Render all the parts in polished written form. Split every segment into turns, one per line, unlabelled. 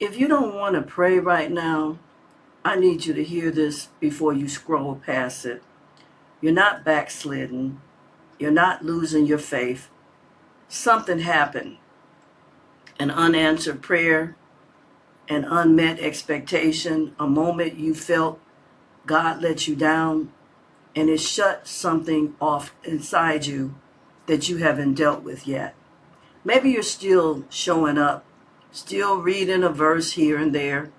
If you don't want to pray right now, I need you to hear this before you scroll past it. You're not backslidden. You're not losing your faith. Something happened. An unanswered prayer, an unmet expectation, a moment you felt God let you down, and it shut something off inside you that you haven't dealt with yet. Maybe you're still showing up, still reading a verse here and there,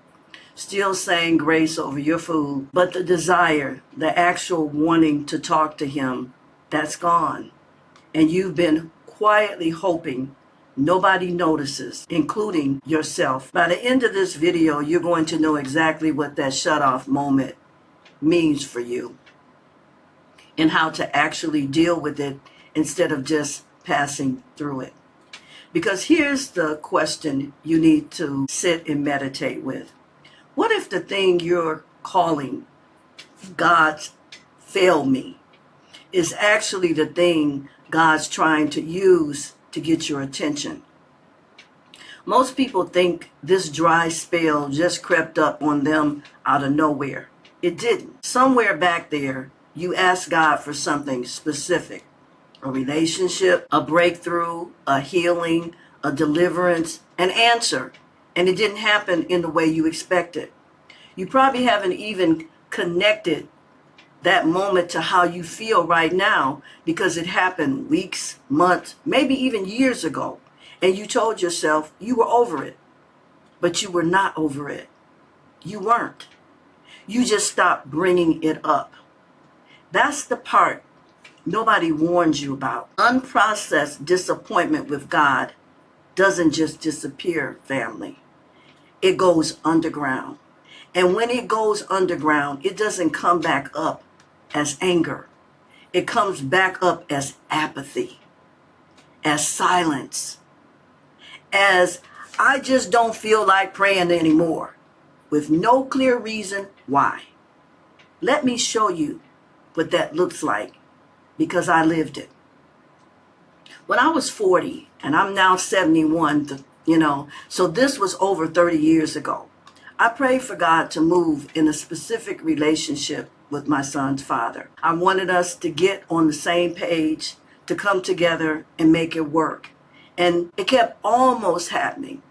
still saying grace over your food, but the desire, the actual wanting to talk to him, that's gone. And you've been quietly hoping nobody notices, including yourself. By the end of this video, you're going to know exactly what that shut-off moment means for you and how to actually deal with it instead of just passing through it. Because here's the question you need to sit and meditate with. What if the thing you're calling God's fail me is actually the thing God's trying to use to get your attention? Most people think this dry spell just crept up on them out of nowhere. It didn't. Somewhere back there, you asked God for something specific. A relationship, a breakthrough, a healing, a deliverance, an answer. And it didn't happen in the way you expected. You probably haven't even connected that moment to how you feel right now because it happened weeks, months, maybe even years ago. And you told yourself you were over it. But you were not over it. You weren't. You just stopped bringing it up. That's the part nobody warns you about. Unprocessed disappointment with God doesn't just disappear, family. It goes underground. And when it goes underground, it doesn't come back up as anger. It comes back up as apathy, as silence, as I just don't feel like praying anymore, with no clear reason why. Let me show you what that looks like, because I lived it. When I was 40, and I'm now 71, so this was over 30 years ago, I prayed for God to move in a specific relationship with my son's father. I wanted us to get on the same page, to come together and make it work. And it kept almost happening.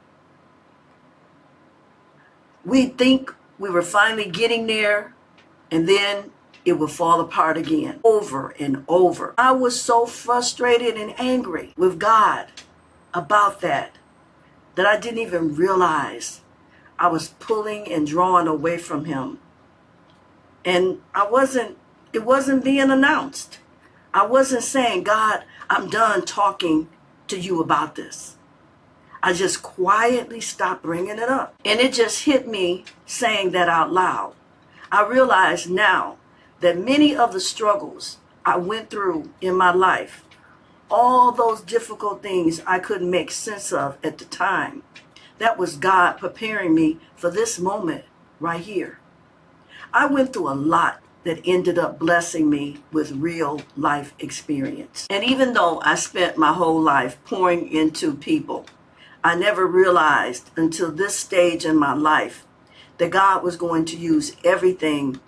We'd think we were finally getting there, and then it would fall apart again, over and over. I was so frustrated and angry with God about that I didn't even realize I was pulling and drawing away from him. And it wasn't being announced. I wasn't saying, God, I'm done talking to you about this. I just quietly stopped bringing it up. And it just hit me saying that out loud. I realize now that many of the struggles I went through in my life, all those difficult things I couldn't make sense of at the time, that was God preparing me for this moment right here. I went through a lot that ended up blessing me with real life experience. And even though I spent my whole life pouring into people, I never realized until this stage in my life that God was going to use everything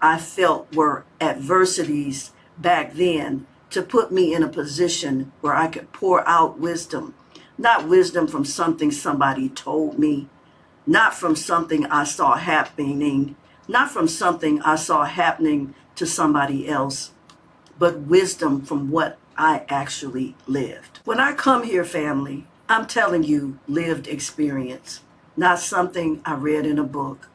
I felt were adversities back then to put me in a position where I could pour out wisdom. Not wisdom from something somebody told me, not from something I saw happening, not from something I saw happening to somebody else, but wisdom from what I actually lived. When I come here, family, I'm telling you lived experience, not something I read in a book.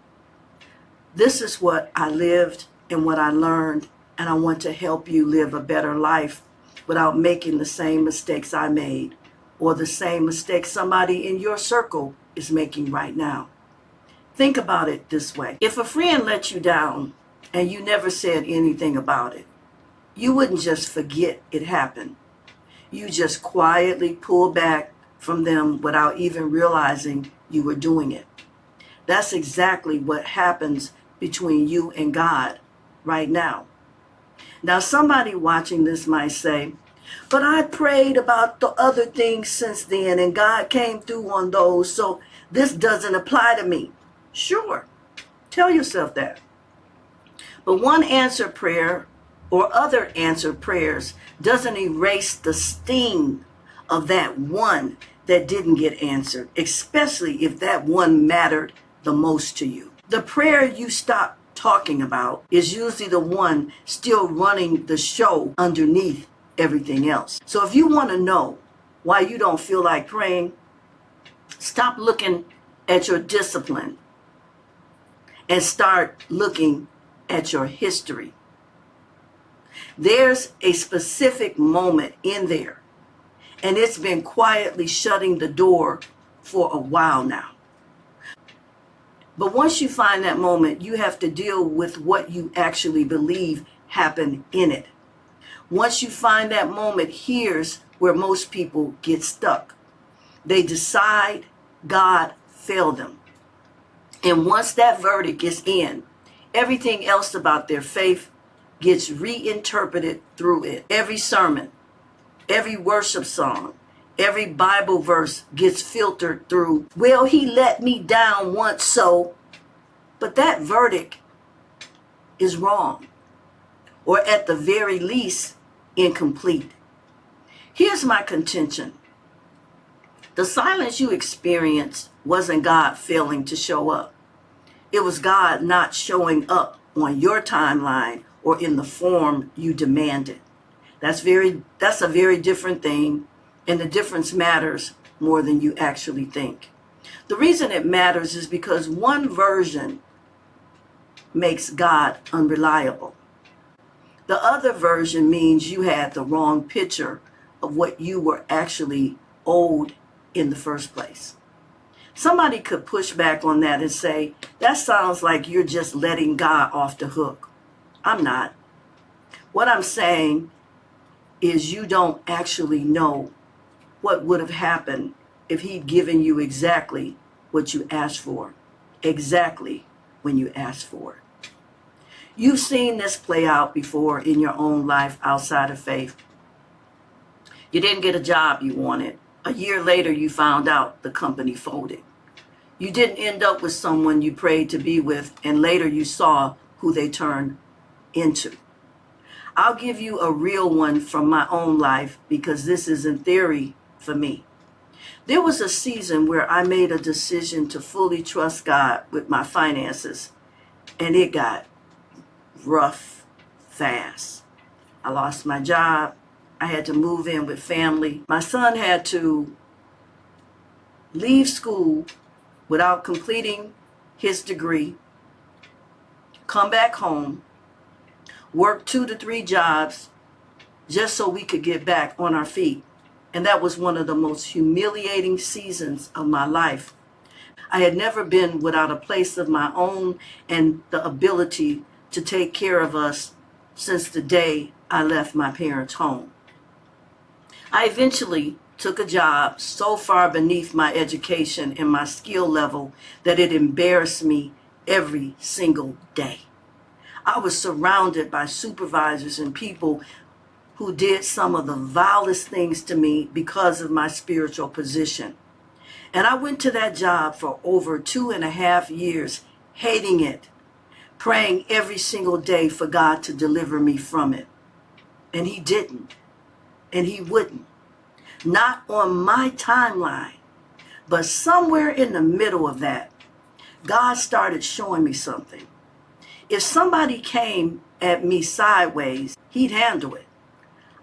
This is what I lived and what I learned, and I want to help you live a better life without making the same mistakes I made or the same mistakes somebody in your circle is making right now. Think about it this way. If a friend let you down and you never said anything about it, you wouldn't just forget it happened. You just quietly pull back from them without even realizing you were doing it. That's exactly what happens between you and God right now. Now, somebody watching this might say, But I prayed about the other things since then, and God came through on those, so this doesn't apply to me. Sure, tell yourself that. But one answered prayer or other answered prayers doesn't erase the sting of that one that didn't get answered, especially if that one mattered the most to you. The prayer you stop talking about is usually the one still running the show underneath everything else. So if you want to know why you don't feel like praying, stop looking at your discipline and start looking at your history. There's a specific moment in there, and it's been quietly shutting the door for a while now. But once you find that moment, you have to deal with what you actually believe happened in it. Once you find that moment, here's where most people get stuck. They decide God failed them. And once that verdict is in, everything else about their faith gets reinterpreted through it. Every sermon, every worship song, every Bible verse gets filtered through, well, he let me down once, so. But that verdict is wrong, or at the very least, incomplete. Here's my contention. The silence you experienced wasn't God failing to show up. It was God not showing up on your timeline or in the form you demanded. That's a very different thing, and the difference matters more than you actually think. The reason it matters is because one version makes God unreliable. The other version means you had the wrong picture of what you were actually owed in the first place. Somebody could push back on that and say, that sounds like you're just letting God off the hook. I'm not. What I'm saying is you don't actually know what would have happened if he'd given you exactly what you asked for, exactly when you asked for it. You've seen this play out before in your own life outside of faith. You didn't get a job you wanted. A year later, you found out the company folded. You didn't end up with someone you prayed to be with, and later you saw who they turned into. I'll give you a real one from my own life because this is in theory for me. There was a season where I made a decision to fully trust God with my finances, and it got rough fast. I lost my job. I had to move in with family. My son had to leave school without completing his degree, come back home, work 2 to 3 jobs just so we could get back on our feet. And that was one of the most humiliating seasons of my life. I had never been without a place of my own and the ability to take care of us since the day I left my parents' home. I eventually took a job so far beneath my education and my skill level that it embarrassed me every single day. I was surrounded by supervisors and people who did some of the vilest things to me because of my spiritual position. And I went to that job for over 2.5 years, hating it, praying every single day for God to deliver me from it. And he didn't, and he wouldn't. Not on my timeline, but somewhere in the middle of that, God started showing me something. If somebody came at me sideways, he'd handle it.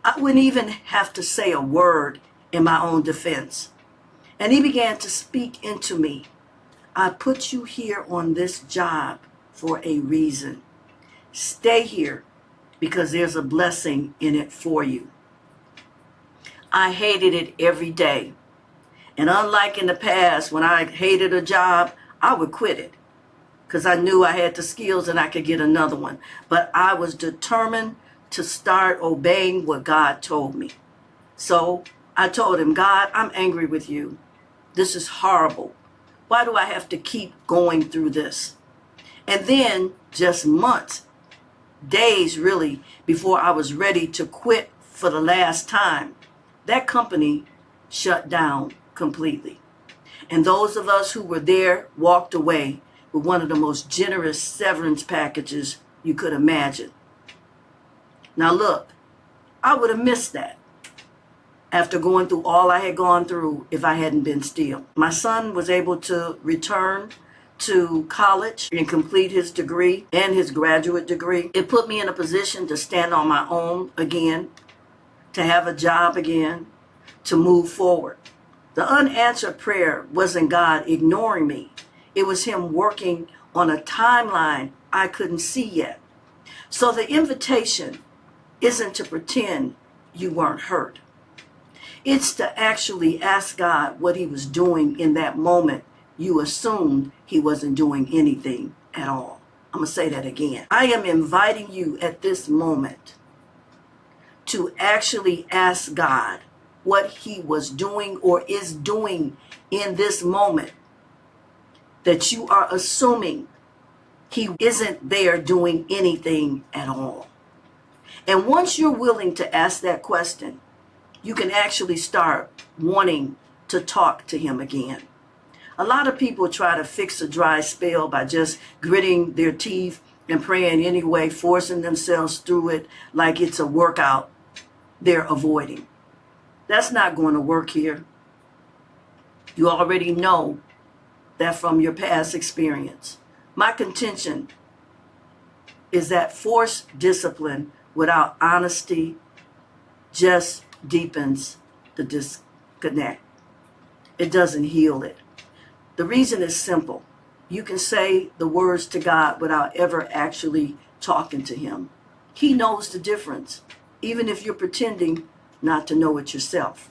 I wouldn't even have to say a word in my own defense. And he began to speak into me. I put you here on this job for a reason. Stay here because there's a blessing in it for you. I hated it every day. And unlike in the past, when I hated a job, I would quit it because I knew I had the skills and I could get another one. But I was determined to start obeying what God told me. So I told him, God, I'm angry with you. This is horrible. Why do I have to keep going through this? And then just months, days really, before I was ready to quit for the last time, that company shut down completely. And those of us who were there walked away with one of the most generous severance packages you could imagine. Now look, I would have missed that after going through all I had gone through if I hadn't been still. My son was able to return to college and complete his degree and his graduate degree. It put me in a position to stand on my own again, to have a job again, to move forward. The unanswered prayer wasn't God ignoring me. It was him working on a timeline I couldn't see yet. So the invitation isn't to pretend you weren't hurt. It's to actually ask God what he was doing in that moment you assumed he wasn't doing anything at all. I'm going to say that again. I am inviting you at this moment to actually ask God what he was doing or is doing in this moment that you are assuming he isn't there doing anything at all. And once you're willing to ask that question, you can actually start wanting to talk to him again. A lot of people try to fix a dry spell by just gritting their teeth and praying anyway, forcing themselves through it like it's a workout they're avoiding. That's not going to work here. You already know that from your past experience. My contention is that forced discipline without honesty just deepens the disconnect. It doesn't heal it. The reason is simple. You can say the words to God without ever actually talking to him. He knows the difference, even if you're pretending not to know it yourself.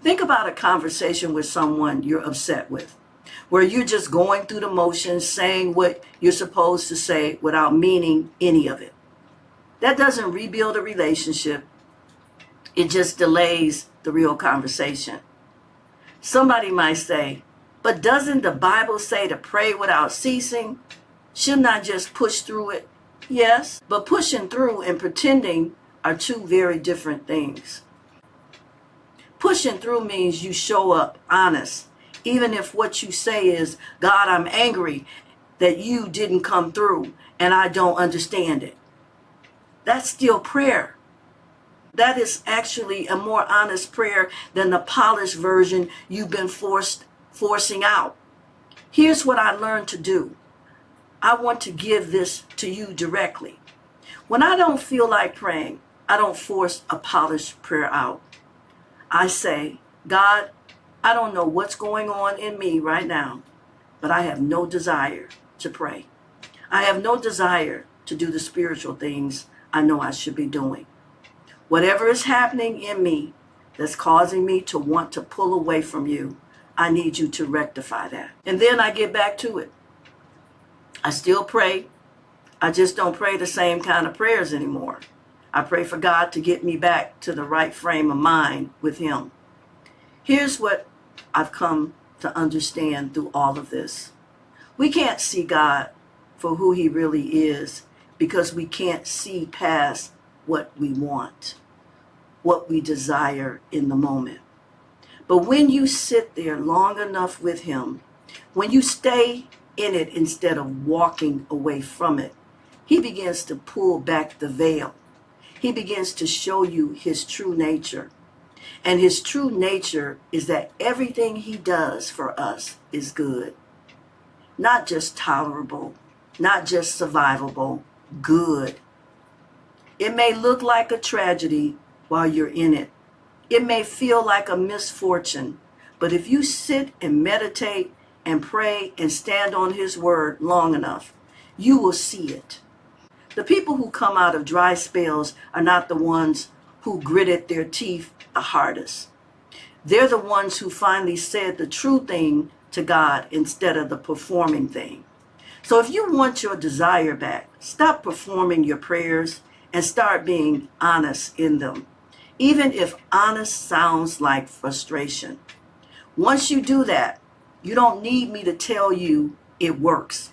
Think about a conversation with someone you're upset with, where you're just going through the motions, saying what you're supposed to say without meaning any of it. That doesn't rebuild a relationship. It just delays the real conversation. Somebody might say, but doesn't the Bible say to pray without ceasing? Shouldn't I just push through it? Yes, but pushing through and pretending are two very different things. Pushing through means you show up honest, even if what you say is, God, I'm angry that you didn't come through and I don't understand it. That's still prayer. That is actually a more honest prayer than the polished version you've been forcing out. Here's what I learned to do. I want to give this to you directly. When I don't feel like praying, I don't force a polished prayer out. I say, God, I don't know what's going on in me right now, but I have no desire to pray. I have no desire to do the spiritual things I know I should be doing. Whatever is happening in me that's causing me to want to pull away from you, I need you to rectify that. And then I get back to it. I still pray. I just don't pray the same kind of prayers anymore. I pray for God to get me back to the right frame of mind with him. Here's what I've come to understand through all of this. We can't see God for who he really is because we can't see past what we want, what we desire in the moment. But when you sit there long enough with him, when you stay in it instead of walking away from it, he begins to pull back the veil. He begins to show you his true nature. And his true nature is that everything he does for us is good. Not just tolerable, not just survivable, good. It may look like a tragedy while you're in it. It may feel like a misfortune, but if you sit and meditate and pray and stand on his word long enough, you will see it. The people who come out of dry spells are not the ones who gritted their teeth the hardest. They're the ones who finally said the true thing to God instead of the performing thing. So if you want your desire back, stop performing your prayers and start being honest in them, even if honest sounds like frustration. Once you do that, you don't need me to tell you it works.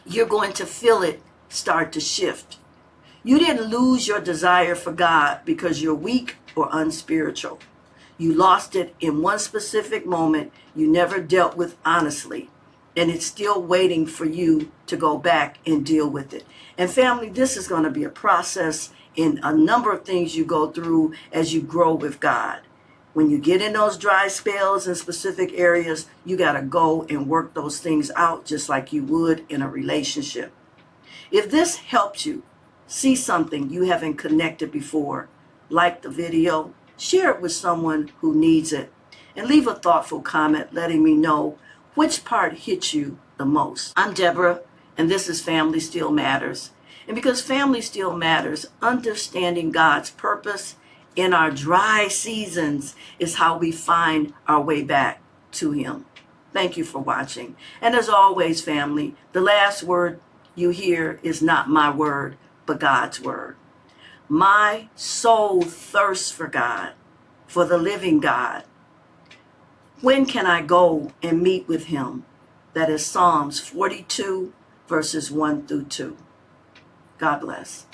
You're going to feel it start to shift. You didn't lose your desire for God because you're weak or unspiritual. You lost it in one specific moment you never dealt with honestly, and it's still waiting for you to go back and deal with it. And family, this is going to be a process in a number of things you go through as you grow with God. When you get in those dry spells in specific areas, you got to go and work those things out just like you would in a relationship. If this helped you see something you haven't connected before, like the video, share it with someone who needs it, and leave a thoughtful comment letting me know which part hit you the most. I'm Deborah, and this is Family Still Matters. And because family still matters, understanding God's purpose in our dry seasons is how we find our way back to Him. Thank you for watching. And as always, family, the last word you hear is not my word, but God's word. My soul thirsts for God, for the living God. When can I go and meet with Him? That is Psalms 42, verses 1 through 2. God bless.